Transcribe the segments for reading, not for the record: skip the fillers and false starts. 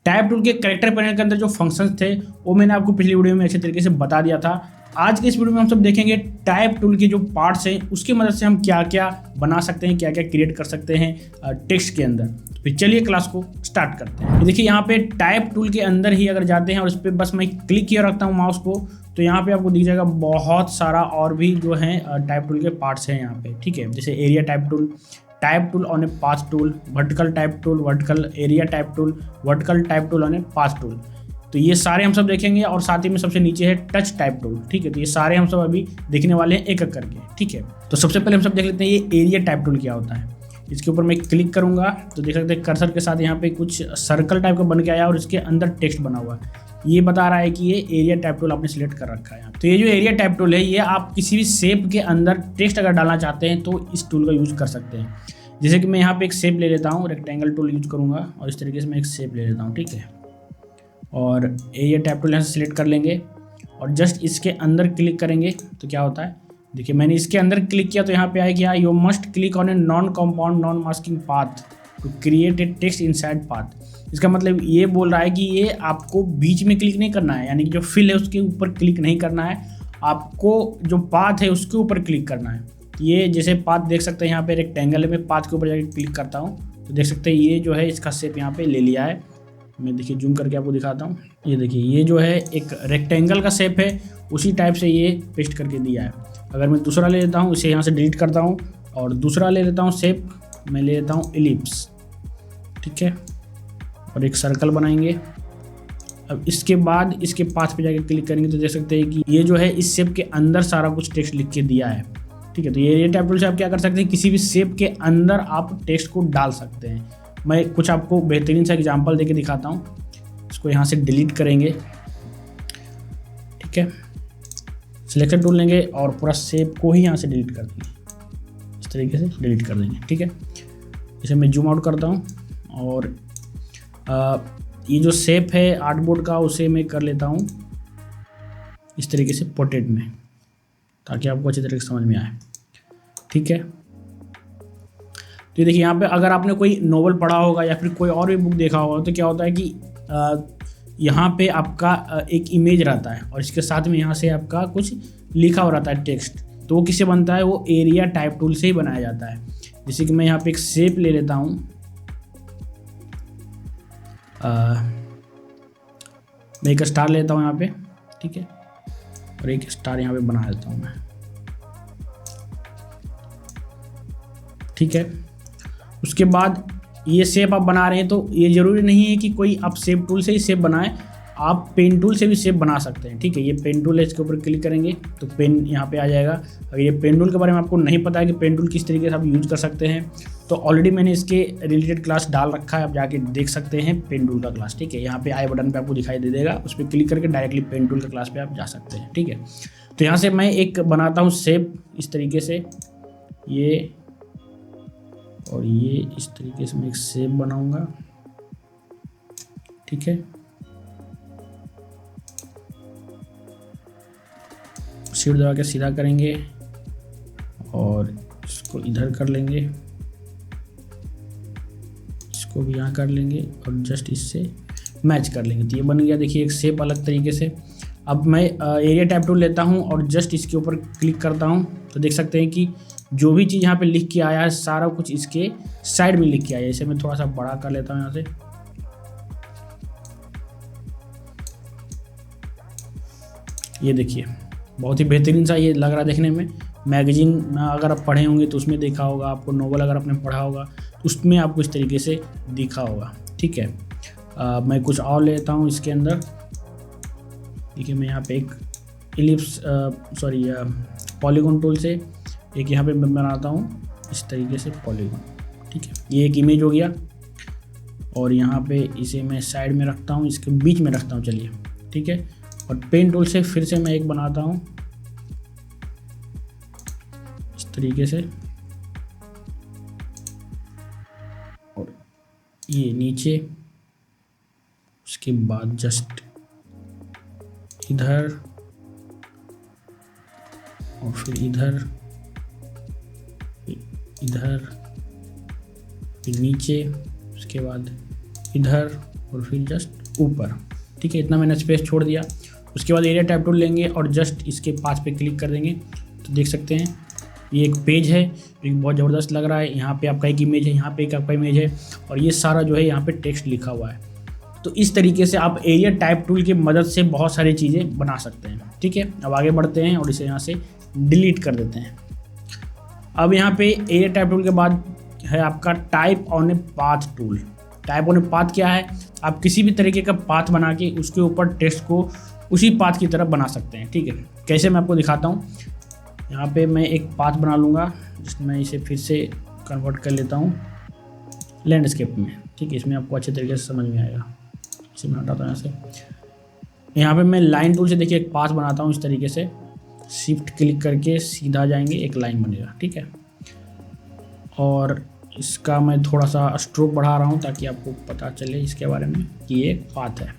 Type tool के character panel के अंदर जो फंक्शंस थे वो मैंने आपको पिछली वीडियो में अच्छे तरीके से बता दिया था। आज के इस वीडियो में हम सब देखेंगे टाइप टूल के जो पार्ट्स हैं उसकी मदद से हम क्या क्या बना सकते हैं, क्या क्या क्रिएट कर सकते हैं टेक्स्ट के अंदर। तो फिर चलिए क्लास को स्टार्ट करते हैं। देखिए यहाँ पे टाइप टूल के अंदर ही अगर जाते हैं और इस पर बस मैं क्लिक किया रखता हूँ माउस को, तो यहाँ पे आपको दिख जाएगा बहुत सारा और भी जो है टाइप टूल के पार्ट्स हैं यहाँ पे। ठीक है, जैसे area type tool on a path tool, vertical type tool, vertical area type tool, vertical type tool on a path tool. तो ये सारे हम सब देखेंगे और साथ ही में सबसे नीचे है टच टाइप टूल। ठीक है, तो ये सारे हम सब अभी देखने वाले हैं एक एक करके। ठीक है, तो सबसे पहले हम सब देख लेते हैं ये एरिया टाइप टूल क्या होता है। इसके ऊपर मैं क्लिक करूंगा तो देख सकते हैं कर्सर के साथ यहाँ पे कुछ सर्कल टाइप का बन के आया और इसके अंदर टेक्स्ट बना हुआ है। ये बता रहा है कि ये एरिया टाइप टूल आपने सिलेक्ट कर रखा है। तो ये जो एरिया टाइप टूल है ये आप किसी भी शेप के अंदर टेक्स्ट अगर डालना चाहते हैं तो इस टूल का यूज कर सकते हैं। जैसे कि मैं यहाँ पे एक शेप ले लेता हूँ, रेक्टेंगल टूल यूज करूँगा और इस तरीके से मैं एक शेप ले लेता हूँ। ठीक है, और एरिया टाइप टूल यहाँ से सिलेक्ट कर लेंगे और जस्ट इसके अंदर क्लिक करेंगे तो क्या होता है, देखिए मैंने इसके अंदर क्लिक किया तो यहाँ पे आया कि you must click on a non compound non masking path to create a text inside path. इसका मतलब ये बोल रहा है कि ये आपको बीच में क्लिक नहीं करना है, यानी कि जो फिल है उसके ऊपर क्लिक नहीं करना है, आपको जो पाथ है उसके ऊपर क्लिक करना है। ये जैसे पाथ देख सकते हैं यहाँ पे रेक्टेंगल है, मैं पाथ के ऊपर जाकर क्लिक करता हूँ तो देख सकते हैं ये जो है इसका शेप यहाँ पे ले लिया है। मैं देखिए जूम करके आपको दिखाता हूँ, ये देखिए ये जो है एक रेक्टेंगल का शेप है, उसी टाइप से ये पेस्ट करके दिया है। अगर मैं दूसरा ले लेता हूँ, इसे यहाँ से डिलीट करता हूँ और दूसरा ले लेता हूँ शेप, मैं ले लेता हूँ एलिप्स। ठीक है, और एक सर्कल बनाएंगे। अब इसके बाद इसके पाथ पे जाके क्लिक करेंगे तो देख सकते हैं कि ये जो है इस शेप के अंदर सारा कुछ टेक्स्ट लिख के दिया है। ठीक है, तो ये टाइप टूल से आप क्या कर सकते हैं, किसी भी शेप के अंदर आप टेक्स्ट को डाल सकते हैं। मैं कुछ आपको बेहतरीन सा एग्जांपल देके दिखाता हूँ। इसको यहाँ से डिलीट करेंगे। ठीक है, सिलेक्शन टूल लेंगे और पूरा शेप को ही यहाँ से डिलीट कर देंगे, इस तरीके से डिलीट कर देंगे। ठीक है, इसे मैं जूम आउट करता हूँ और ये जो शेप है आर्टबोर्ड का उसे मैं कर लेता हूँ इस तरीके से पोर्ट्रेट में, ताकि आपको अच्छी तरीके से समझ में आए। ठीक है, तो देखिए यहाँ पे अगर आपने कोई नोवेल पढ़ा होगा या फिर कोई और भी बुक देखा होगा तो क्या होता है कि यहाँ पे आपका एक इमेज रहता है और इसके साथ में यहाँ से आपका कुछ लिखा हो रहता है टेक्स्ट। तो वो किससे बनता है, वो एरिया टाइप टूल से ही बनाया जाता है। जैसे कि मैं यहाँ पे एक शेप ले लेता हूँ, मैं एक स्टार लेता हूँ यहाँ पे। ठीक है, और एक स्टार यहाँ पे बना देता हूँ मैं। ठीक है, उसके बाद ये शेप आप बना रहे हैं तो ये ज़रूरी नहीं है कि कोई आप शेप टूल से ही शेप बनाएं, आप पेन टूल से भी शेप बना सकते हैं। ठीक है, ये पेन टूल है, इसके ऊपर क्लिक करेंगे तो पेन यहाँ पे आ जाएगा। अगर ये पेन टूल के बारे में आपको नहीं पता है कि पेन टूल किस तरीके से आप यूज़ कर सकते हैं तो ऑलरेडी मैंने इसके रिलेटेड क्लास डाल रखा है, आप जाके देख सकते हैं पेन टूल का क्लास। ठीक है, यहाँ पे आई बटन पे आपको दिखाई दे देगा, उस पर क्लिक करके डायरेक्टली पेन टूल का क्लास पे आप जा सकते हैं। ठीक है, तो यहाँ से मैं एक बनाता हूँ शेप इस तरीके से, ये और ये इस तरीके से मैं एक शेप बनाऊंगा। ठीक है, शिफ्ट दबा के सीधा करेंगे और इसको इधर कर लेंगे, इसको भी यहाँ कर लेंगे और जस्ट इससे मैच कर लेंगे। तो ये बन गया, देखिए एक शेप अलग तरीके से। अब मैं एरिया टाइप टूल लेता हूँ और जस्ट इसके ऊपर क्लिक करता हूँ तो देख सकते हैं कि जो भी चीज़ यहाँ पे लिख के आया है सारा कुछ इसके साइड में लिख के आया है। इसे मैं थोड़ा सा बड़ा कर लेता हूँ यहाँ से। ये देखिए बहुत ही बेहतरीन सा ये लग रहा है देखने में। मैगजीन में अगर आप पढ़े होंगे तो उसमें देखा होगा, आपको नोवेल अगर आपने पढ़ा होगा तो उसमें आपको इस तरीके से दिखा होगा। ठीक है, मैं कुछ और लेता हूँ इसके अंदर। देखिए मैं यहाँ पे एक इलिप्स पॉलीगॉन टूल से एक यहाँ पे मैं बनाता हूँ इस तरीके से पॉलीगॉन। ठीक है, ये एक इमेज हो गया और यहाँ पे इसे मैं साइड में रखता हूँ, इसके बीच में रखता हूँ। चलिए ठीक है, और पेन टूल से फिर से मैं एक बनाता हूँ इस तरीके से और ये नीचे, उसके बाद जस्ट इधर और फिर इधर, इधर, फिर नीचे, उसके बाद इधर और फिर जस्ट ऊपर, ठीक है। इतना मैंने स्पेस छोड़ दिया। उसके बाद एरिया टाइप टूल लेंगे और जस्ट इसके पास पे क्लिक कर देंगे तो देख सकते हैं ये एक पेज है, एक बहुत ज़बरदस्त लग रहा है। यहाँ पे आपका एक इमेज है, यहाँ पे एक आपका इमेज है और ये सारा जो है यहाँ पे टेक्स्ट लिखा हुआ है। तो इस तरीके से आप एरिया टाइप टूल की मदद से बहुत सारी चीज़ें बना सकते हैं, ठीक है। अब आगे बढ़ते हैं और इसे यहाँ से डिलीट कर देते हैं। अब यहाँ पे एरिया टाइप टूल के बाद है आपका type on a path tool. Type on a path क्या है? आप किसी भी तरीके का पाथ बना के उसके ऊपर टेक्स्ट को उसी पाथ की तरफ बना सकते हैं, ठीक है। कैसे मैं आपको दिखाता हूँ। यहाँ पे मैं एक पाथ बना लूँगा, जिसमें मैं इसे फिर से कन्वर्ट कर लेता हूँ लैंडस्केप में, ठीक है। इसमें आपको अच्छे तरीके से समझ में आएगा। इसे मैं हटाता हूँ यहाँ से। यहाँ पे मैं लाइन टूल से देखिए एक पाथ बनाता हूँ इस तरीके से। शिफ्ट क्लिक करके सीधा जाएंगे, एक लाइन बनेगा, ठीक है। और इसका मैं थोड़ा सा स्ट्रोक बढ़ा रहा हूँ ताकि आपको पता चले इसके बारे में कि ये पाथ है,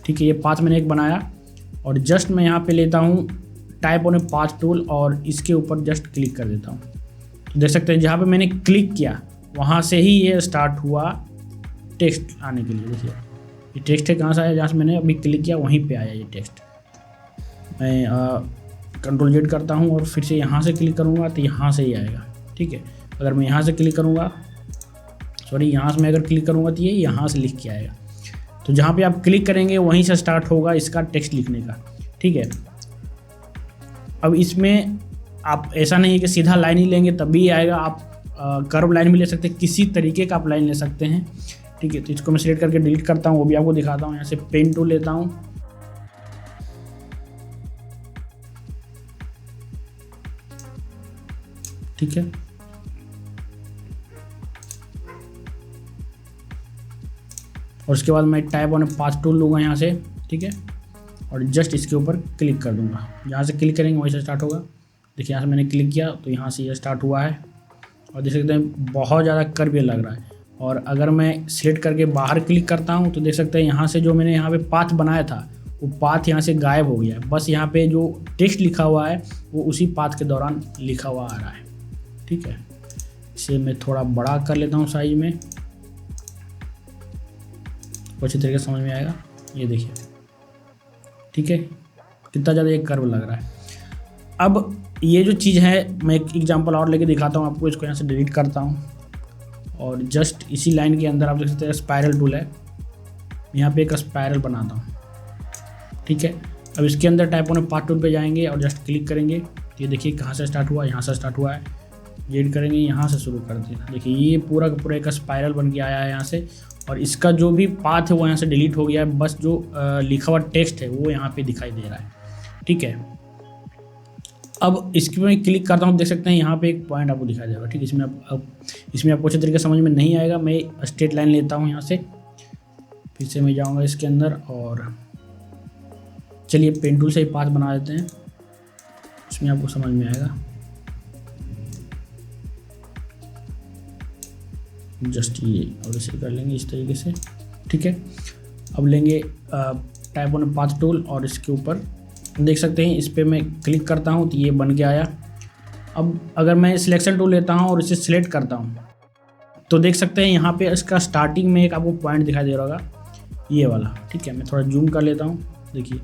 ठीक है। ये पाथ मैंने एक बनाया और जस्ट मैं यहाँ पे लेता हूँ type on a path tool और इसके ऊपर जस्ट क्लिक कर देता हूँ। तो देख सकते हैं जहाँ पे मैंने क्लिक किया वहाँ से ही ये स्टार्ट हुआ टेक्स्ट आने के लिए। देखिए ये टेक्स्ट है कहाँ से आया, जहाँ से मैंने अभी क्लिक किया वहीं पे आया ये टेक्स्ट। मैं कंट्रोल Z करता हूँ और फिर से यहाँ से क्लिक करूँगा तो यहाँ से ही आएगा, ठीक है। अगर मैं यहाँ से क्लिक करूँगा, सॉरी यहाँ से मैं अगर क्लिक करूँगा तो ये यहाँ से लिख के आएगा। तो जहाँ पे आप क्लिक करेंगे वहीं से स्टार्ट होगा इसका टेक्स्ट लिखने का, ठीक है। अब इसमें आप ऐसा नहीं है कि सीधा लाइन ही लेंगे तभी आएगा, आप कर्व लाइन भी ले सकते हैं, किसी तरीके का आप लाइन ले सकते हैं, ठीक है। तो इसको मैं सिलेक्ट करके डिलीट करता हूँ, वो भी आपको दिखाता हूँ। यहाँ से पेन टूल लेता हूँ, ठीक है। और उसके बाद मैं टाइप ऑन पाथ टूल लूँगा यहाँ से, ठीक है। और जस्ट इसके ऊपर क्लिक कर दूँगा। जहाँ से क्लिक करेंगे वहीं से स्टार्ट होगा। देखिए यहाँ से मैंने क्लिक किया तो यहाँ से ये स्टार्ट हुआ है और देख सकते हैं बहुत ज़्यादा कर्व लग रहा है। और अगर मैं सिलेक्ट करके बाहर क्लिक करता हूँ तो देख सकते हैं यहाँ से जो मैंने यहाँ पे पाथ बनाया था वो पाथ यहाँ से गायब हो गया है। बस यहाँ पे जो टेक्स्ट लिखा हुआ है वो उसी पाथ के दौरान लिखा हुआ आ रहा है, ठीक है। इसे मैं थोड़ा बड़ा कर लेता हूँ साइज में, अच्छी तरीके से समझ में आएगा। ये देखिए, ठीक है, कितना ज़्यादा एक कर्व लग रहा है। अब ये जो चीज़ है मैं एक एग्जांपल और लेके दिखाता हूँ आपको। इसको यहाँ से डिलीट करता हूँ और जस्ट इसी लाइन के अंदर आप देख सकते हैं स्पायरल टूल है, यहाँ पे एक स्पायरल बनाता हूँ, ठीक है। अब इसके अंदर टाइप ऑन पाथ टूल पे जाएंगे और जस्ट क्लिक करेंगे। ये देखिए कहाँ से स्टार्ट हुआ, यहाँ से स्टार्ट हुआ है। जेड करेंगे, यहाँ से शुरू कर देना। देखिए ये पूरा का पूरा एक स्पायरल बन के आया है यहाँ से, और इसका जो भी पाथ है वो यहाँ से डिलीट हो गया है। बस जो लिखा हुआ टेक्स्ट है वो यहाँ पे दिखाई दे रहा है, ठीक है। अब इसकी मैं क्लिक करता हूँ, देख सकते हैं यहाँ पे एक पॉइंट आपको दिखाई देगा, ठीक है। इसमें आपको अच्छे तरीके से समझ में नहीं आएगा। मैं स्ट्रेट लाइन लेता हूँ यहाँ से, फिर से मैं जाऊँगा इसके अंदर और चलिए पेन टूल से ही पाथ बना देते हैं, इसमें आपको समझ में आएगा। जस्ट ये और इसे कर लेंगे इस तरीके से, ठीक है। अब लेंगे टाइप ऑन पाथ टूल और इसके ऊपर देख सकते हैं इस पर मैं क्लिक करता हूँ तो ये बन के आया। अब अगर मैं सिलेक्शन टूल लेता हूँ और इसे सिलेक्ट करता हूँ तो देख सकते हैं यहाँ पे इसका स्टार्टिंग में एक आपको पॉइंट दिखाई दे रहा होगा, ये वाला, ठीक है। मैं थोड़ा जूम कर लेता हूँ। देखिए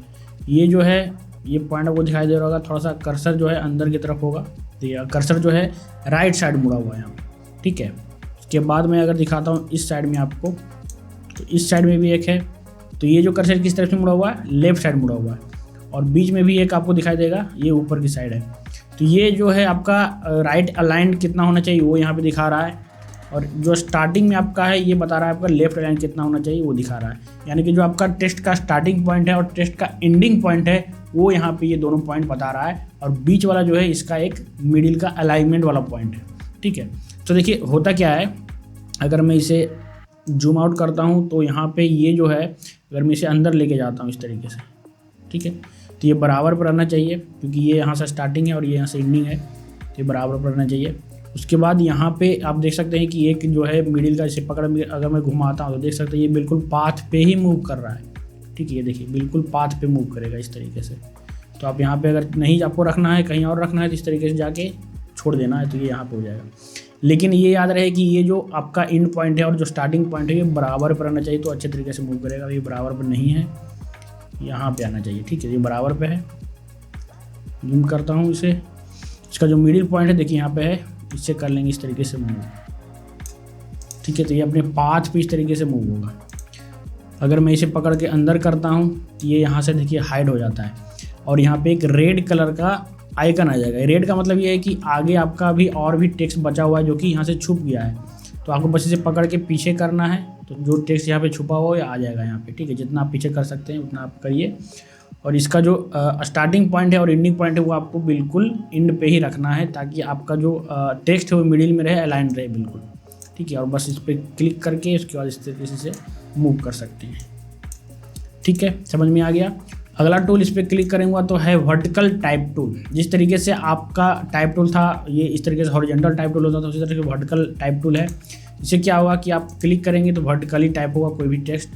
ये जो है ये पॉइंट आपको दिखाई दे रहा होगा। थोड़ा सा कर्सर जो है अंदर की तरफ होगा, तो कर्सर जो है राइट साइड मुड़ा हुआ है यहाँ पे, ठीक है। उसके बाद मैं अगर दिखाता हूँ इस साइड में आपको, तो इस साइड में भी एक है। तो ये जो कर्सर किस तरफ से मुड़ा हुआ है, लेफ्ट साइड मुड़ा हुआ है। और बीच में भी एक आपको दिखाई देगा, ये ऊपर की साइड है। तो ये जो है आपका राइट अलाइंड कितना होना चाहिए वो यहाँ पे दिखा रहा है, और जो स्टार्टिंग में आपका है ये बता रहा है आपका लेफ्ट अलाइन कितना होना चाहिए वो दिखा रहा है। यानी कि जो आपका टेक्स्ट का स्टार्टिंग पॉइंट है और टेक्स्ट का एंडिंग पॉइंट है वो यहाँ पे ये दोनों पॉइंट बता रहा है, और बीच वाला जो है इसका एक मिडिल का अलाइनमेंट वाला पॉइंट है, ठीक है। तो देखिए होता क्या है, अगर मैं इसे जूम आउट करता हूँ तो यहाँ पे ये जो है अगर मैं इसे अंदर लेके जाता हूँ इस तरीके से, ठीक है, तो ये बराबर पर रहना चाहिए, क्योंकि ये यहाँ से स्टार्टिंग है और ये यहाँ से एंडिंग है, तो ये बराबर पर रहना चाहिए। उसके बाद यहाँ पे आप देख सकते हैं कि एक जो है मिडिल का इसे पकड़ अगर मैं घुमाता हूँ तो देख सकते हैं ये बिल्कुल पाथ पे ही मूव कर रहा है, ठीक है। ये देखिए बिल्कुल पाथ पे मूव करेगा इस तरीके से। तो आप यहाँ पे अगर नहीं आपको रखना है, कहीं और रखना है तो इस तरीके से जाके छोड़ देना है, तो ये यहाँ पे हो जाएगा। लेकिन ये याद रहे कि ये जो आपका एंड पॉइंट है और जो स्टार्टिंग पॉइंट है ये बराबर पर आना चाहिए, तो अच्छे तरीके से मूव करेगा। ये बराबर पर नहीं है, यहाँ पे आना चाहिए, ठीक है। ये बराबर पे है, जूम करता हूँ इसे। इसका जो मिडिल पॉइंट है देखिए यहाँ पे है, इससे कर लेंगे इस तरीके से मूव, ठीक है। तो ये अपने पाथ पे इस तरीके से मूव होगा। अगर मैं इसे पकड़ के अंदर करता हूँ तो ये यहाँ से देखिए हाइड हो जाता है और यहाँ पे एक रेड कलर का आइकन आ जाएगा। रेड का मतलब ये है कि आगे आपका अभी और भी टेक्स्ट बचा हुआ है जो कि यहाँ से छुप गया है, तो आपको बस इसे पकड़ के पीछे करना है, तो जो टेक्स्ट यहाँ पे छुपा हुआ है आ जाएगा यहाँ पे, ठीक है। जितना आप पीछे कर सकते हैं उतना आप करिए। और इसका जो स्टार्टिंग पॉइंट है और एंडिंग पॉइंट है वो आपको बिल्कुल एंड पे ही रखना है, ताकि आपका जो टेक्स्ट है वो मिडिल में रहे, अलाइन रहे बिल्कुल, ठीक है। और बस इस पर क्लिक करके उसके बाद इस तरीके से मूव कर सकते हैं, ठीक है। समझ में आ गया। अगला टूल इस पर क्लिक करेंगे तो है वर्टिकल टाइप टूल। जिस तरीके से आपका टाइप टूल था ये इस तरीके से हॉरिजॉन्टल टाइप टूल होता था, उसी तरह से वर्टिकल टाइप टूल है। इससे क्या होगा कि आप क्लिक करेंगे तो वर्टिकली टाइप होगा कोई भी टेक्स्ट।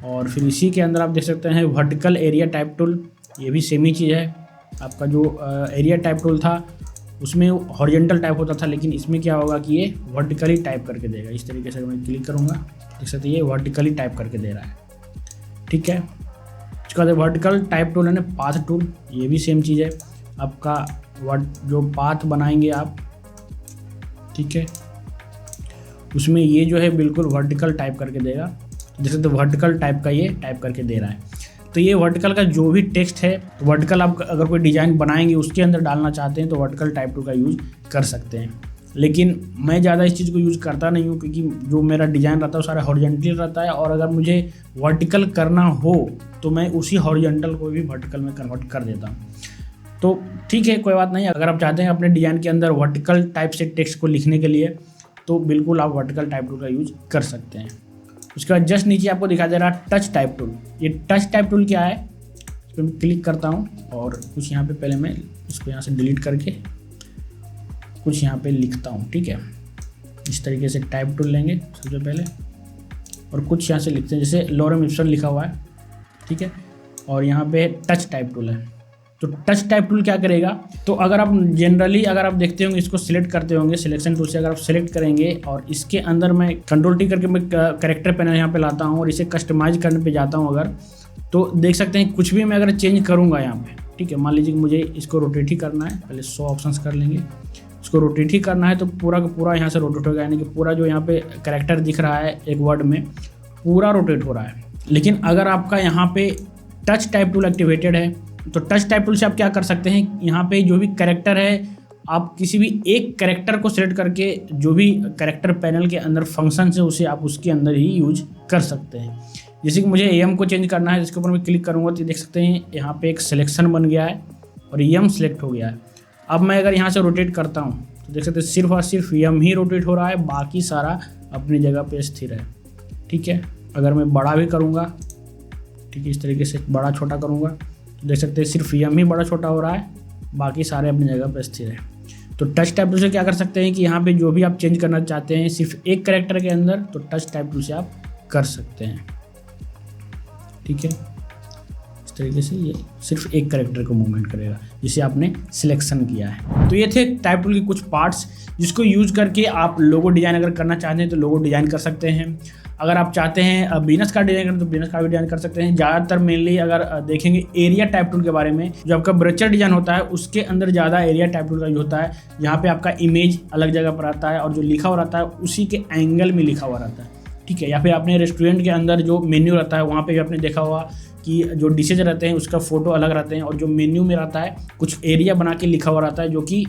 और फिर इसी के अंदर आप देख सकते हैं वर्टिकल एरिया टाइप टूल, ये भी सेम ही चीज़ है। आपका जो एरिया टाइप टूल था उसमें हॉरिजॉन्टल टाइप होता था, लेकिन इसमें क्या होगा कि ये वर्टिकली टाइप करके देगा। इस तरीके से मैं क्लिक करूँगा, देख सकते हैं ये वर्टिकली टाइप करके दे रहा है, ठीक है। उसके बाद वर्टिकल टाइप टूल है पाथ टूल, ये भी सेम चीज़ है। आपका जो पाथ बनाएंगे आप, ठीक है, उसमें ये जो है बिल्कुल वर्टिकल टाइप करके देगा। जैसे तो वर्टिकल टाइप का ये टाइप करके दे रहा है। तो ये वर्टिकल का जो भी टेक्स्ट है, तो वर्टिकल आप अगर कोई डिज़ाइन बनाएंगे उसके अंदर डालना चाहते हैं तो वर्टिकल टाइप टूल का यूज़ कर सकते हैं। लेकिन मैं ज़्यादा इस चीज़ को यूज़ करता नहीं हूँ, क्योंकि जो मेरा डिज़ाइन रहता है वो सारा हॉरिजॉन्टल रहता है, और अगर मुझे वर्टिकल करना हो तो मैं उसी हॉरिजॉन्टल को भी वर्टिकल में कन्वर्ट कर देता हूँ। तो ठीक है, कोई बात नहीं। अगर आप चाहते हैं अपने डिज़ाइन के अंदर वर्टिकल टाइप से टेक्स्ट को लिखने के लिए तो बिल्कुल आप वर्टिकल टाइप टूल का यूज़ कर सकते हैं। उसके बाद जस्ट नीचे आपको दिखा दे रहा है टच टाइप टूल। ये टच टाइप टूल क्या है, इस पर मैं क्लिक करता हूँ और कुछ यहाँ पे पहले मैं इसको यहाँ से डिलीट करके कुछ यहाँ पे लिखता हूँ, ठीक है। इस तरीके से टाइप टूल लेंगे सबसे पहले और कुछ यहाँ से लिखते हैं, जैसे लॉरेम इप्सन लिखा हुआ है, ठीक है। और यहाँ पे टच टाइप टूल है। तो टच टाइप टूल क्या करेगा, तो अगर आप जनरली अगर आप देखते होंगे इसको सिलेक्ट करते होंगे, सिलेक्शन टूल से अगर आप सिलेक्ट करेंगे और इसके अंदर मैं कंट्रोल टी करके मैं कैरेक्टर पैनल यहाँ पे लाता हूँ और इसे कस्टमाइज करने पे जाता हूँ अगर, तो देख सकते हैं कुछ भी मैं अगर चेंज करूँगा यहाँ पे, ठीक है। मान लीजिए कि मुझे इसको रोटेट ही करना है, पहले 100 ऑप्शंस कर लेंगे। इसको रोटेट ही करना है तो पूरा का पूरा यहाँ से रोटेट होगा, यानी कि पूरा जो यहाँ पे कैरेक्टर दिख रहा है एक वर्ड में पूरा रोटेट हो रहा है। लेकिन अगर आपका यहाँ पे टच टाइप टूल एक्टिवेटेड है तो टच टाइप टूल से आप क्या कर सकते हैं, यहाँ पे जो भी कैरेक्टर है आप किसी भी एक कैरेक्टर को सिलेक्ट करके जो भी कैरेक्टर पैनल के अंदर फंक्शन है उसे आप उसके अंदर ही यूज कर सकते हैं। जैसे कि मुझे एम को चेंज करना है, जिसके ऊपर मैं क्लिक करूँगा तो देख सकते हैं यहाँ पे एक सिलेक्शन बन गया है और एम सिलेक्ट हो गया है। अब मैं अगर यहाँ से रोटेट करता हूँ तो देख सकते हैं सिर्फ और सिर्फ एम ही रोटेट हो रहा है, बाकी सारा अपनी जगह पे स्थिर है, ठीक है। अगर मैं बड़ा भी करूँगा, ठीक है, इस तरीके से बड़ा छोटा करूँगा तो देख सकते हैं सिर्फ एम ही बड़ा छोटा हो रहा है, बाकी सारे अपनी जगह पर स्थिर है। तो टच टाइप टूल से क्या कर सकते हैं कि यहाँ पे जो भी आप चेंज करना चाहते हैं सिर्फ एक कैरेक्टर के अंदर, तो टच टाइप टूल से आप कर सकते हैं, ठीक है। इस तरीके से ये सिर्फ एक कैरेक्टर को मूवमेंट करेगा जिसे आपने सिलेक्शन किया है। तो ये थे टाइप टूल के कुछ पार्ट्स जिसको यूज करके आप लोगो डिज़ाइन अगर करना चाहते हैं तो लोगो डिज़ाइन कर सकते हैं। अगर आप चाहते हैं बिजनेस कार्ड डिजाइन करना तो बिजनेस कार्ड भी डिजाइन कर सकते हैं। ज़्यादातर मेनली अगर देखेंगे एरिया टाइप टूल के बारे में, जो आपका ब्रोचर डिजाइन होता है उसके अंदर ज़्यादा एरिया टाइप टूल का यूज होता है। यहाँ पे आपका इमेज अलग जगह पर आता है और जो लिखा हुआ रहता है उसी के एंगल में लिखा हुआ रहता है, ठीक है। या फिर आपने रेस्टोरेंट के अंदर जो मेन्यू रहता है वहाँ पे भी आपने देखा हुआ कि जो डिशेज रहते हैं उसका फोटो अलग रहते हैं और जो मेन्यू में रहता है कुछ एरिया बना के लिखा हुआ रहता है जो कि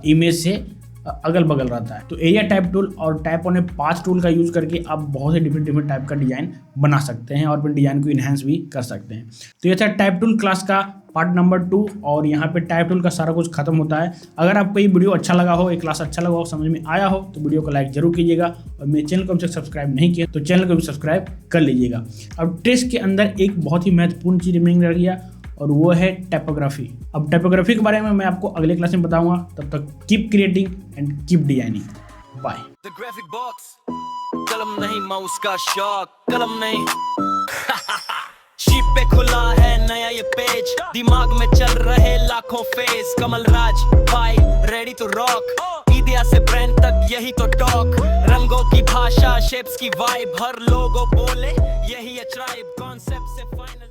इमेज से अगल बगल रहता है। तो एरिया टाइप टूल और type on a path tool का यूज करके आप बहुत से डिफरेंट टाइप का डिजाइन बना सकते हैं और अपने डिजाइन को इन्हेंस भी कर सकते हैं। तो ये था टाइप टूल क्लास का पार्ट नंबर 2 और यहाँ पे टाइप टूल का सारा कुछ खत्म होता है। अगर आपको ये वीडियो अच्छा लगा हो, ये क्लास अच्छा लगा हो, समझ में आया हो तो वीडियो को लाइक जरूर कीजिएगा और मेरे चैनल को अभी तक सब्सक्राइब नहीं किया तो चैनल को भी सब्सक्राइब कर लीजिएगा। अब टेक्स्ट के अंदर एक बहुत ही महत्वपूर्ण चीज रिमेनिंग रह गया और वो है टाइपोग्राफी। अब टाइपोग्राफी के बारे में मैं आपको अगले क्लास में बताऊंगा। तब तक keep creating and keep designing. Bye. The graphic box, कलम नहीं माउस का शौक, कलम नहीं शीट पे खुला है नया ये पेज, दिमाग में चल रहे लाखों फेज, कमल राज भाई रेडी टू रॉक। मीडिया से ब्रांड तक यही तो टॉक, रंगों की भाषा शेप्स की वाइब, हर लोगो बोले यही है ट्राइब, कॉन्सेप्ट से फाइनल